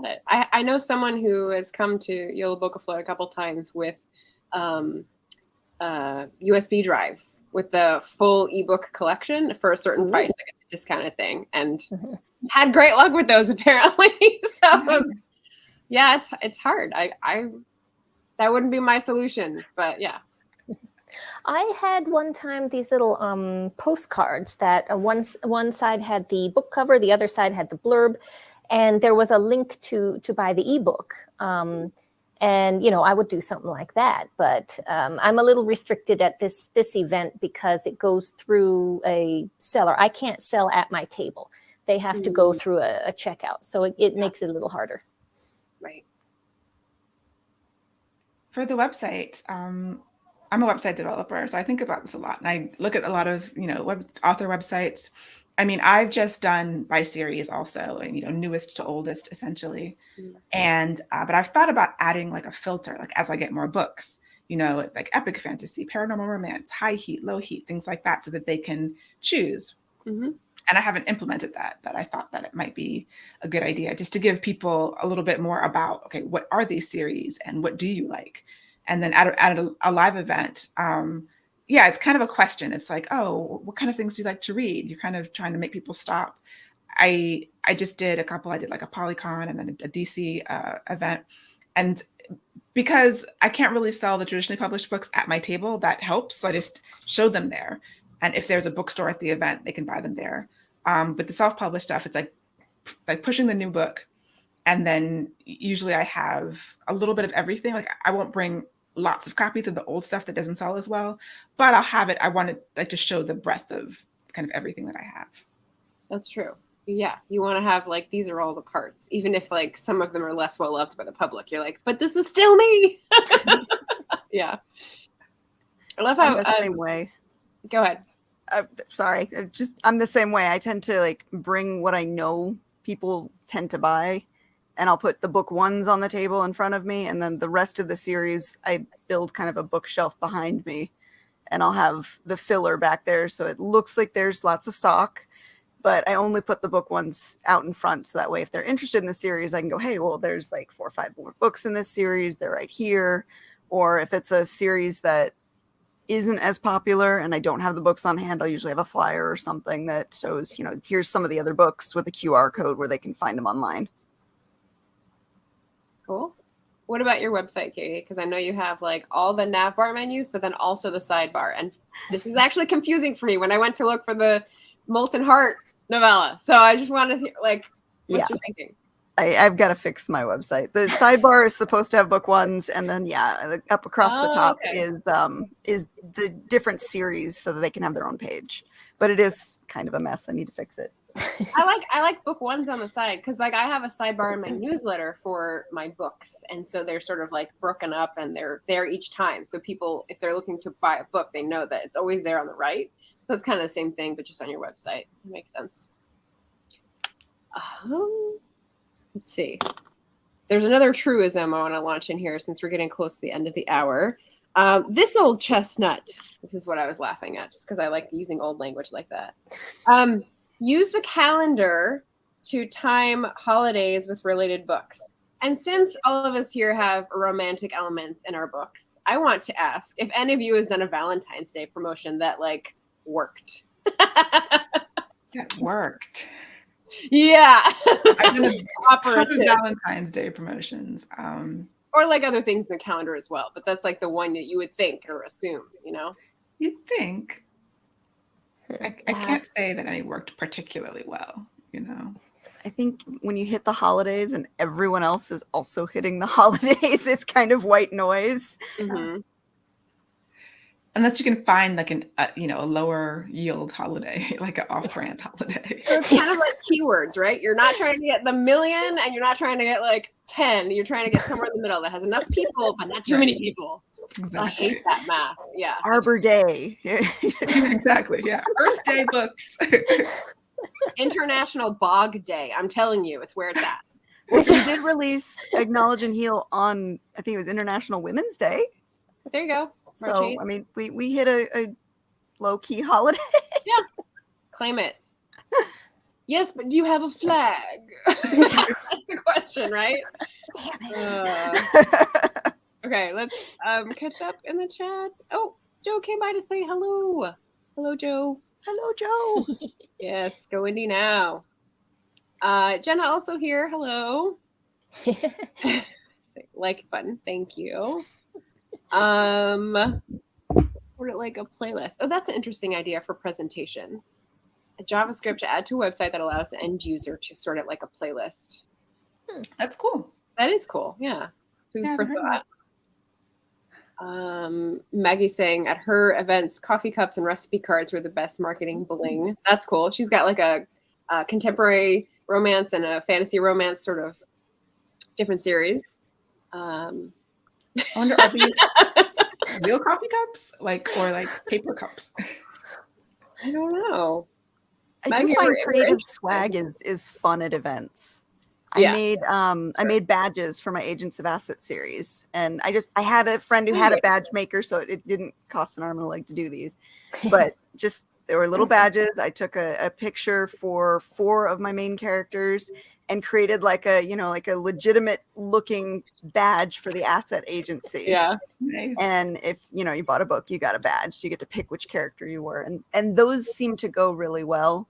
it. I know someone who has come to Yellow Book Afloat a couple times with USB drives with the full ebook collection for a certain price, like a discounted thing, and had great luck with those apparently. So yeah, it's hard. I that wouldn't be my solution, but yeah. I had one time these little postcards that one side had the book cover, the other side had the blurb, and there was a link to buy the ebook. And, you know, I would do something like that, but I'm a little restricted at this event because it goes through a seller. I can't sell at my table. They have to go through a checkout. So it makes it a little harder. Right. For the website, I'm a website developer, so I think about this a lot. And I look at a lot of, you know, author websites. I mean, I've just done by series also, and, you know, newest to oldest essentially. And, but I've thought about adding like a filter, like as I get more books, you know, like epic fantasy, paranormal romance, high heat, low heat, things like that, so that they can choose. And I haven't implemented that, but I thought that it might be a good idea just to give people a little bit more about, okay, what are these series and what do you like? And then at a live event, yeah, it's kind of a question. It's like, oh, what kind of things do you like to read? You're kind of trying to make people stop. I just did a couple. I did like a Polycon and then a DC event. And because I can't really sell the traditionally published books at my table, that helps. So I just show them there. And if there's a bookstore at the event, they can buy them there. But the self-published stuff, it's like pushing the new book. And then usually I have a little bit of everything. Like I won't bring lots of copies of the old stuff that doesn't sell as well, but I'll have it. I want to like to show the breadth of kind of everything that I have. That's true. Yeah, you want to have like, these are all the parts, even if like some of them are less well loved by the public. You're like, but this is still me. Yeah. I love how I'm the same way. Go ahead. Sorry, I'm the same way. I tend to like bring what I know people tend to buy, and I'll put the book ones on the table in front of me, and then the rest of the series I build kind of a bookshelf behind me, and I'll have the filler back there so it looks like there's lots of stock, but I only put the book ones out in front, so that way if they're interested in the series, I can go, hey, well, there's like 4 or 5 more books in this series, they're right here. Or if it's a series that isn't as popular and I don't have the books on hand, I'll usually have a flyer or something that shows, you know, here's some of the other books with a QR code where they can find them online. Cool. What about your website, Katie? Because I know you have like all the nav bar menus, but then also the sidebar. And this was actually confusing for me when I went to look for the Molten Heart novella. So I just wanted to hear, like, what's your thinking? I've got to fix my website. The sidebar is supposed to have book ones, and then up across the top is the different series so that they can have their own page. But it is kind of a mess. I need to fix it. I like book ones on the side because like I have a sidebar in my newsletter for my books, and so they're sort of like broken up and they're there each time. So people, if they're looking to buy a book, they know that it's always there on the right. So it's kind of the same thing, but just on your website. It makes sense. Let's see. There's another truism I want to launch in here since we're getting close to the end of the hour. This old chestnut. This is what I was laughing at just because I like using old language like that. Use the calendar to time holidays with related books. And since all of us here have romantic elements in our books, I want to ask if any of you has done a Valentine's Day promotion that like worked. That worked. Yeah. I've done a ton of Valentine's Day promotions. Or like other things in the calendar as well. But that's like the one that you would think or assume, you know? You'd think. I can't say that any worked particularly well, you know? I think when you hit the holidays and everyone else is also hitting the holidays, it's kind of white noise. Mhm. Unless you can find like a lower yield holiday, like an off-brand holiday. So it's kind of like keywords, right? You're not trying to get the million and you're not trying to get like 10. You're trying to get somewhere in the middle that has enough people, but not too many people. Exactly. I hate that math. Yeah. Arbor Day. Exactly. Yeah. Earth Day books. International Bog Day. I'm telling you, it's where it's at. Well, we did release Acknowledge and Heal on, I think it was International Women's Day. There you go. So, Marchie. I mean, we hit a low-key holiday. Claim it. Yes, but do you have a flag? That's the question, right? Damn it. Okay, let's catch up in the chat. Oh, Joe came by to say hello. Hello, Joe. Hello, Joe. Yes, go indie now. Jenna also here. Hello. Like button. Thank you. Sort it like a playlist. Oh, that's an interesting idea for presentation. A JavaScript to add to a website that allows the end user to sort it like a playlist. That's cool. That is cool. Yeah. Food Yeah, for I've heard thought. Maggie saying at her events, coffee cups and recipe cards were the best marketing bling. That's cool. She's got like a contemporary romance and a fantasy romance sort of different series. I wonder, are these real coffee cups, or like paper cups? I don't know. I Maggie, do find we're creative interested. swag is fun at events. Yeah. I made badges for my Agents of Asset series, and I had a friend who had a badge maker, so it didn't cost an arm and a leg to do these. But just there were little badges. I took a picture for 4 of my main characters and created like a legitimate looking badge for the asset agency. Yeah. Nice. And if you bought a book, you got a badge, so you get to pick which character you were, and those seem to go really well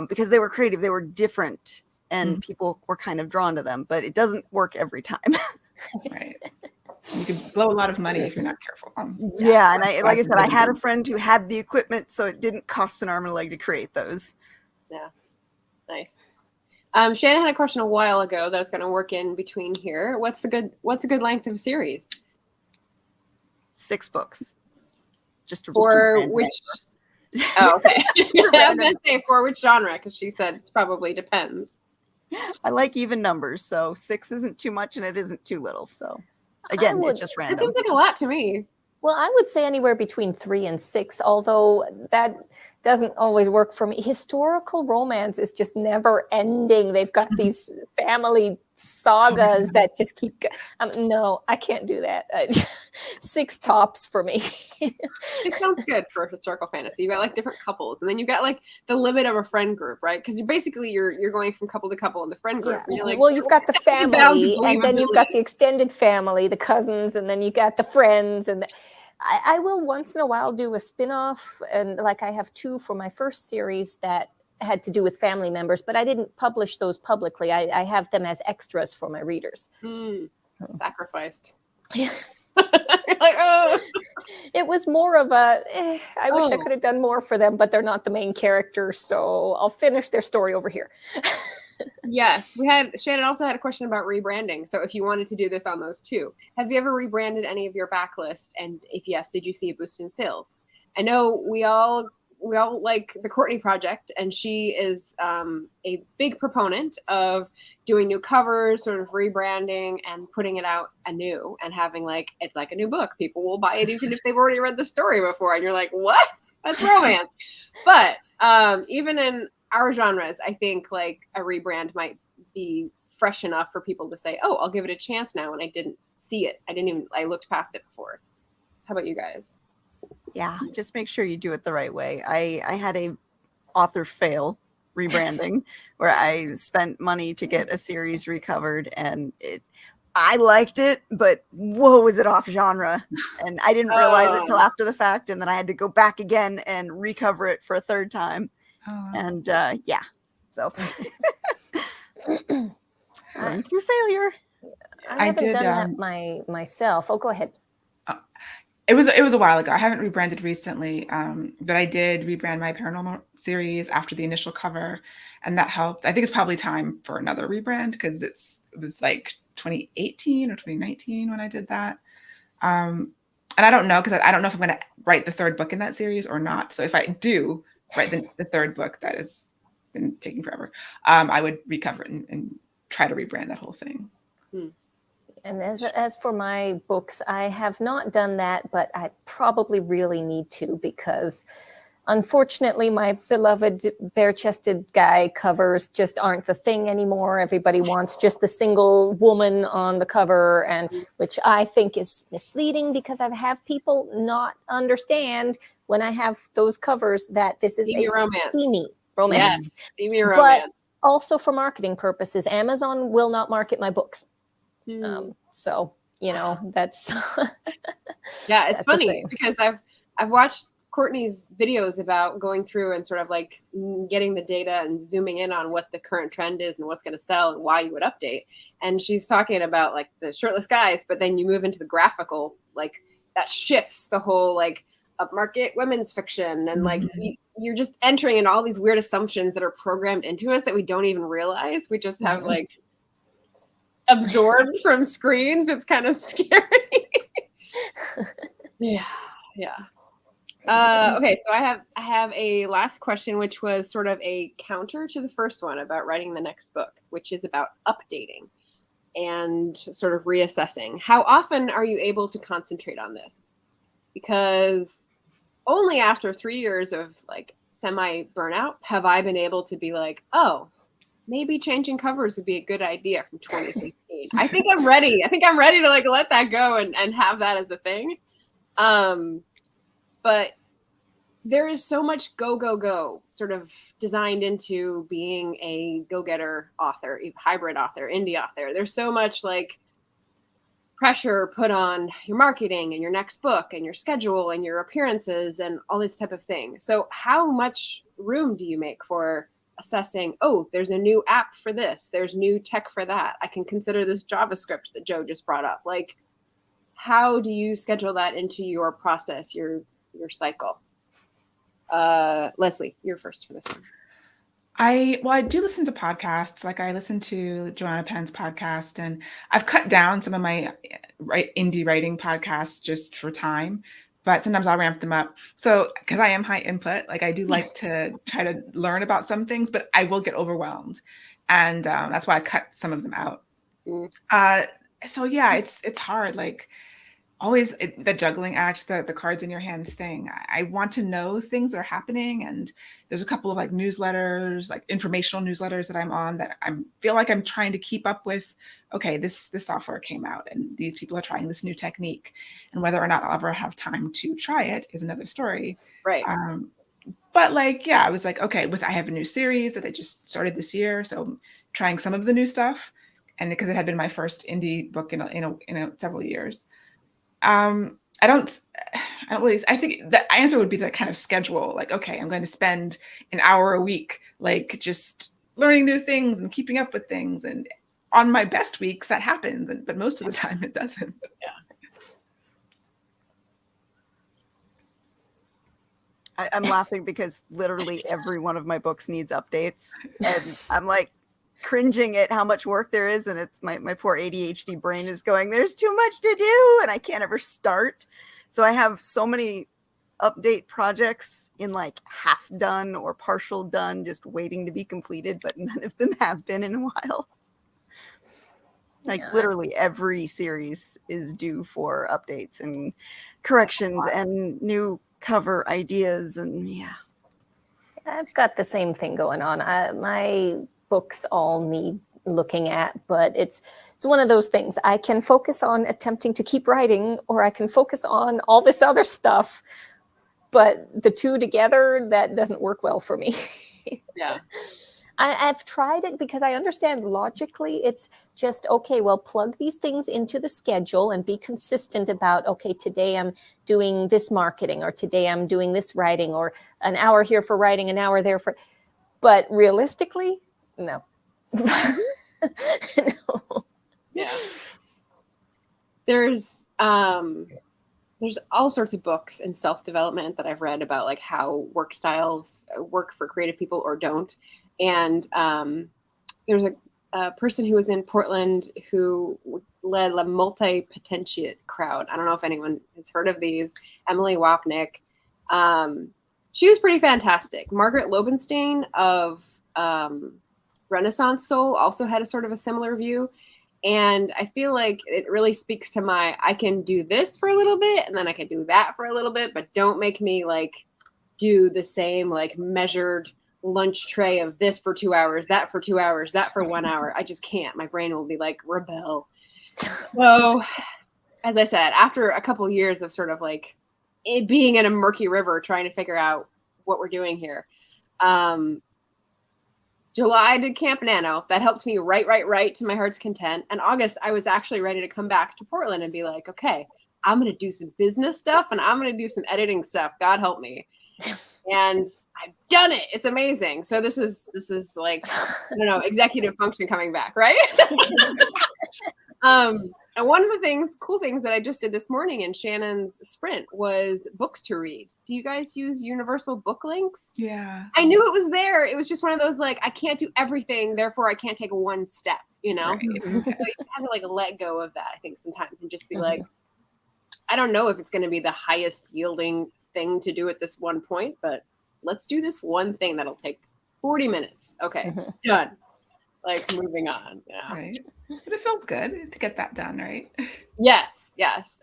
because they were creative, they were different, and people were kind of drawn to them. But it doesn't work every time. Right. You could blow a lot of money if you're not careful. Yeah, and like I said, I had a friend who had the equipment, so it didn't cost an arm and a leg to create those. Yeah. Nice. Shannon had a question a while ago that I was going to work in between here. What's a good length of series? 6 books. Just to For which? Oh, okay. I was going to say for which genre, because she said it's probably depends. I like even numbers, so 6 isn't too much and it isn't too little. So again, it's just It random. seems like a lot to me. Well, I would say anywhere between 3 and 6, although that doesn't always work for me. Historical romance is just never ending. They've got these family sagas that just keep. No, I can't do that. 6 tops for me. It sounds good for historical fantasy. You got like different couples, and then you got like the limit of a friend group, right? Because you're going from couple to couple in the friend group. Yeah. And you're like, Well, you've got the family, and then you've got believability. the extended family, the cousins, and then you got the friends. And I will once in a while do a spin-off, and like I have 2 for my first series that had to do with family members, but I didn't publish those publicly. I have them as extras for my readers. Sacrificed. Yeah. Like, oh. It was more of a, I wish I could have done more for them, but they're not the main character, so I'll finish their story over here. Yes, Shannon also had a question about rebranding. So if you wanted to do this on those 2, have you ever rebranded any of your backlist? And if yes, did you see a boost in sales? I know we all like the Courtney Project, and she is a big proponent of doing new covers, sort of rebranding and putting it out anew and having it's like a new book. People will buy it even if they've already read the story before. And you're like, what? That's romance. But even in our genres, I think like a rebrand might be fresh enough for people to say, oh, I'll give it a chance now. And I didn't see it. I looked past it before. How about you guys? Yeah, just make sure you do it the right way. I had a author fail rebranding where I spent money to get a series recovered, and I liked it, but whoa, was it off genre? And I didn't realize it till after the fact, and then I had to go back again and recover it for a 3rd time. And yeah, so going through failure. I haven't done that myself. Oh, go ahead. It was a while ago. I haven't rebranded recently, but I did rebrand my paranormal series after the initial cover, and that helped. I think it's probably time for another rebrand because it was like 2018 or 2019 when I did that. And I don't know because I don't know if I'm going to write the third book in that series or not. So if I do write the third book, that has been taking forever, I would recover it and try to rebrand that whole thing. And as for my books, I have not done that, but I probably really need to, because unfortunately my beloved bare-chested guy covers just aren't the thing anymore. Everybody wants just the single woman on the cover, and which I think is misleading, because I have people not understand when I have those covers that this is Steamy a romance. steamy romance. Yes, steamy romance. But also for marketing purposes, Amazon will not market my books. So, you know, that's yeah, it's that's funny because I've watched Courtney's videos about going through and sort of like getting the data and zooming in on what the current trend is and what's going to sell and why you would update. And she's talking about like the shirtless guys, but then you move into the graphical, like that shifts the whole like upmarket women's fiction, and like you're just entering in all these weird assumptions that are programmed into us that we don't even realize. We just have like absorbed from screens. It's kind of scary. Yeah. Okay, so I have a last question, which was sort of a counter to the first one about writing the next book, which is about updating and sort of reassessing. How often are you able to concentrate on this? Because only after 3 years of like semi burnout have I been able to be like, oh, maybe changing covers would be a good idea from 2015. I think I'm ready. I think I'm ready to like let that go and have that as a thing. But there is so much go sort of designed into being a go-getter author, hybrid author, indie author. There's so much like pressure put on your marketing and your next book and your schedule and your appearances and all this type of thing. So how much room do you make for assessing, oh, there's a new app for this, there's new tech for that, I can consider this JavaScript that Joe just brought up? Like, how do you schedule that into your process, your cycle? Leslie, you're first for this one. I do listen to podcasts. Like I listen to Joanna Penn's podcast, and I've cut down some of my indie writing podcasts just for time, but sometimes I'll ramp them up. So, because I am high input, like I do like to try to learn about some things, but I will get overwhelmed, and that's why I cut some of them out. So yeah, it's hard. Like always the juggling act, the cards in your hands thing. I want to know things that are happening, and there's a couple of like newsletters, like informational newsletters that I'm on that I feel like I'm trying to keep up with. Okay, this software came out and these people are trying this new technique, and whether or not I'll ever have time to try it is another story. Right. But like, yeah, I was like, okay, I have a new series that I just started this year, so I'm trying some of the new stuff, and because it had been my first indie book in several years. I don't really, I think the answer would be to kind of schedule, like, okay, I'm going to spend an hour a week, like just learning new things and keeping up with things. And on my best weeks that happens, but most of the time it doesn't. Yeah. I'm laughing because literally every one of my books needs updates, and I'm like cringing at how much work there is, and it's my poor ADHD brain is going, there's too much to do, and I can't ever start. So I have so many update projects in like half done or partial done, just waiting to be completed, but none of them have been in a while. Like literally every series is due for updates and corrections and new cover ideas, and yeah. I've got the same thing going on. My books all need looking at, but it's one of those things. I can focus on attempting to keep writing, or I can focus on all this other stuff, but the two together, that doesn't work well for me. Yeah. I've tried it because I understand logically it's just, okay, well, plug these things into the schedule and be consistent about, okay, today I'm doing this marketing, or today I'm doing this writing, or an hour here for writing, an hour there for, but realistically, no. No. Yeah. There's there's all sorts of books in self-development that I've read about like how work styles work for creative people or don't. And there's a person who was in Portland who led a multi-potentiate crowd. I don't know if anyone has heard of these. Emily Wapnick. She was pretty fantastic. Margaret Lobenstein of Renaissance Soul also had a sort of a similar view. And I feel like it really speaks to I can do this for a little bit and then I can do that for a little bit, but don't make me like do the same like measured lunch tray of this for 2 hours, that for 2 hours, that for 1 hour. I just can't. My brain will be like, rebel. So as I said, after a couple of years of sort of like it being in a murky river, trying to figure out what we're doing here, July I did Camp Nano. That helped me write to my heart's content. And August, I was actually ready to come back to Portland and be like, okay, I'm going to do some business stuff and I'm going to do some editing stuff. God help me. And I've done it. It's amazing. So this is like, I don't know, executive function coming back, right? And one of the cool things that I just did this morning in Shannon's sprint was books to read. Do you guys use universal book links? Yeah. I knew it was there. It was just one of those, like, I can't do everything, therefore I can't take one step, you know? Right. So you have to like let go of that, I think, sometimes, and just be like, I don't know if it's going to be the highest yielding thing to do at this one point, but let's do this one thing that'll take 40 minutes. Okay, done. Like, moving on. Yeah. Right. But it feels good to get that done, right? Yes.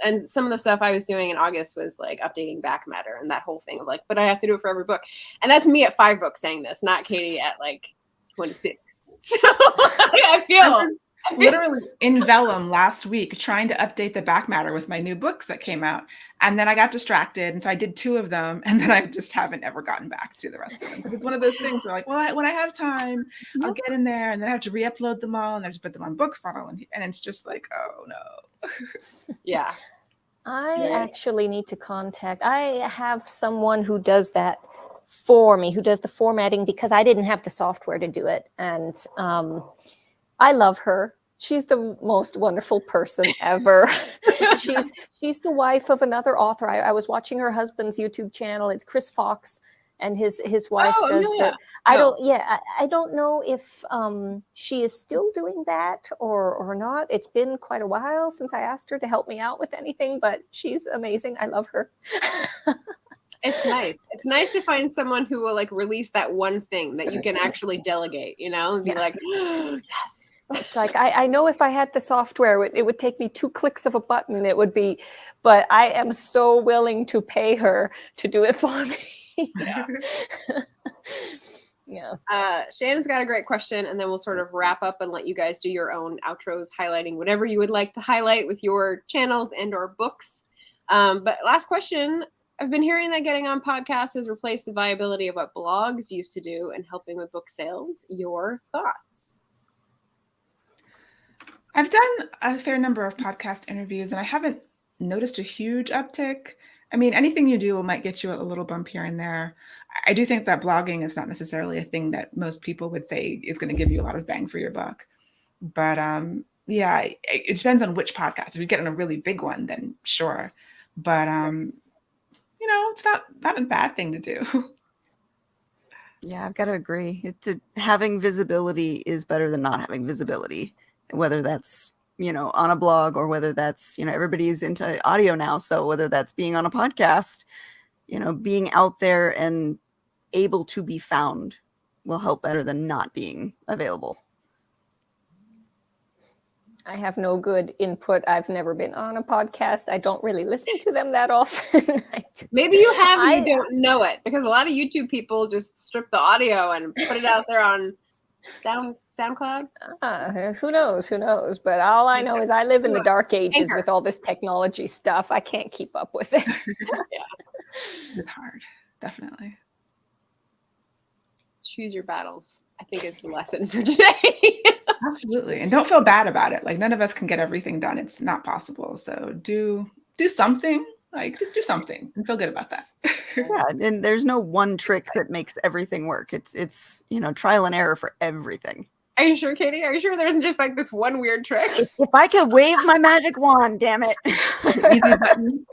And some of the stuff I was doing in August was like updating back matter and that whole thing of like, but I have to do it for every book. And that's me at 5 books saying this, not Katie at like 26. So I feel literally in Vellum last week trying to update the back matter with my new books that came out. And then I got distracted. And so I did 2 of them. And then I just haven't ever gotten back to the rest of them. Because it's one of those things where like, well, when I have time, I'll get in there and then I have to re-upload them all and I have to put them on book funnel. And it's just like, oh no. Yeah. I actually need to contact. I have someone who does that for me, who does the formatting because I didn't have the software to do it. And I love her. She's the most wonderful person ever. she's the wife of another author. I was watching her husband's YouTube channel. It's Chris Fox, and his wife does the. I don't know if she is still doing that or not. It's been quite a while since I asked her to help me out with anything, but she's amazing. I love her. It's nice. It's nice to find someone who will like release that one thing that you can actually delegate, you know, and be like, oh, yes. It's like, I know if I had the software, it would take me 2 clicks of a button. It would be, but I am so willing to pay her to do it for me. Yeah. Shannon's got a great question, and then we'll sort of wrap up and let you guys do your own outros, highlighting whatever you would like to highlight with your channels and or books. But last question, I've been hearing that getting on podcasts has replaced the viability of what blogs used to do in helping with book sales. Your thoughts? I've done a fair number of podcast interviews and I haven't noticed a huge uptick. I mean, anything you do might get you a little bump here and there. I do think that blogging is not necessarily a thing that most people would say is going to give you a lot of bang for your buck. But yeah, it depends on which podcast. If you get on a really big one, then sure. But, you know, it's not a bad thing to do. Yeah, I've got to agree. Having visibility is better than not having visibility. Whether that's, you know, on a blog or whether that's, you know, everybody's into audio now. So whether that's being on a podcast, you know, being out there and able to be found will help better than not being available. I have no good input. I've never been on a podcast. I don't really listen to them that often. Maybe you have and you don't know it, because a lot of YouTube people just strip the audio and put it out there on SoundCloud. Who knows? But all I know is I live in the dark ages with all this technology stuff. I can't keep up with it. Yeah. It's hard. Definitely. Choose your battles, I think, is the lesson for today. Absolutely. And don't feel bad about it. Like, none of us can get everything done. It's not possible. So do something. Like, just do something and feel good about that. Yeah, and there's no one trick that makes everything work. It's you know, trial and error for everything. Are you sure, Katie? Are you sure there isn't just like this one weird trick? If I could wave my magic wand, damn it. Easy button.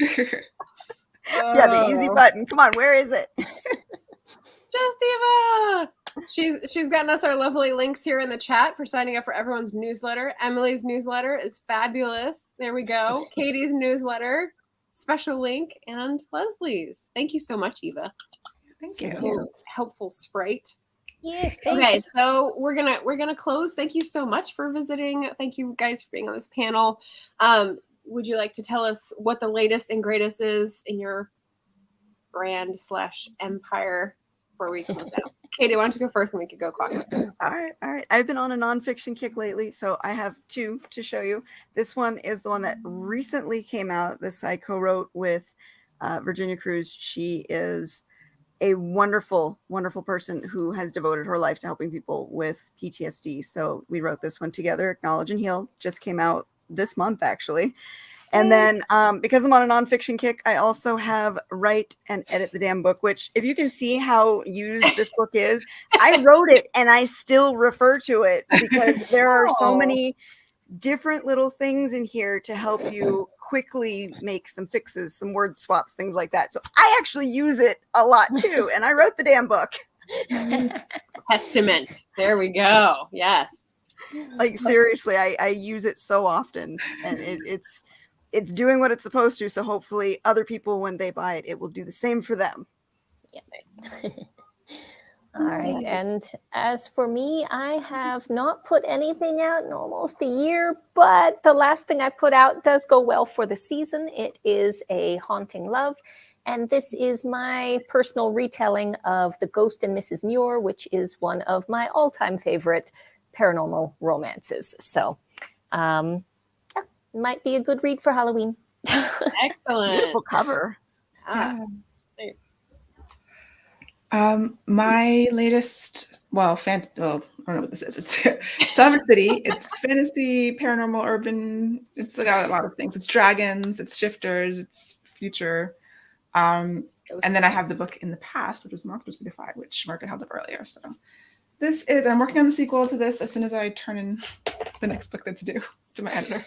Yeah, the easy Oh. button. Come on, where is it? Just Eva. She's gotten us our lovely links here in the chat for signing up for everyone's newsletter. Emily's newsletter is fabulous. There we go. Katie's newsletter, special link, and Leslie's. Thank you so much, Eva. Thank you. Oh, helpful sprite. Yes, Okay, thanks. so we're gonna close. Thank you so much for visiting. Thank you guys for being on this panel. Would you like to tell us what the latest and greatest is in your brand / empire before we close out? Katie, why don't you go first and we could go clock. All right. I've been on a nonfiction kick lately, so I have two to show you. This one is the one that recently came out. This I co-wrote with Virginia Cruz. She is a wonderful, wonderful person who has devoted her life to helping people with PTSD. So we wrote this one together. Acknowledge and Heal just came out this month, actually. And then because I'm on a nonfiction kick, I also have Write and Edit the Damn Book, which if you can see how used this book is, I wrote it and I still refer to it because there are so many different little things in here to help you quickly make some fixes, some word swaps, things like that. So I actually use it a lot too. And I wrote the damn book. Testament. There we go. Yes. Like seriously, I use it so often, and it's doing what it's supposed to. So hopefully other people, when they buy it, it will do the same for them. Yeah. All right. And as for me, I have not put anything out in almost a year, but the last thing I put out does go well for the season. It is A Haunting Love. And this is my personal retelling of The Ghost and Mrs. Muir, which is one of my all-time favorite paranormal romances. So might be a good read for Halloween. Excellent. Beautiful cover. Ah, My latest, I don't know what this is. It's Summer City. It's fantasy, paranormal, urban. It's got a lot of things. It's dragons, it's shifters, it's future. And then I have the book in the past, which was Monsters We Defy, which Margaret held up earlier. So I'm working on the sequel to this as soon as I turn in the next book that's due to my editor.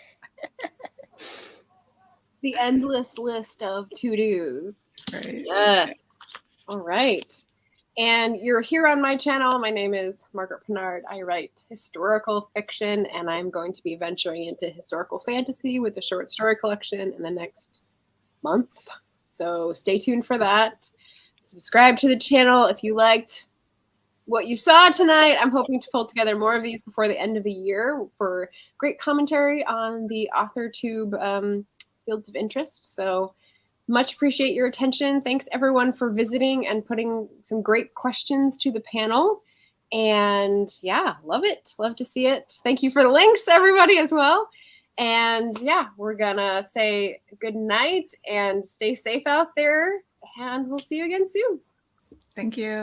The endless list of to-dos. Right. Yes. All right. And you're here on my channel. My name is Margaret Pinard. I write historical fiction, and I'm going to be venturing into historical fantasy with a short story collection in the next month. So stay tuned for that. Subscribe to the channel if you liked what you saw tonight. I'm hoping to pull together more of these before the end of the year for great commentary on the AuthorTube fields of interest. So much appreciate your attention. Thanks everyone for visiting and putting some great questions to the panel. And yeah, love it. Love to see it. Thank you for the links, everybody, as well. And yeah, we're gonna say good night and stay safe out there. And we'll see you again soon. Thank you.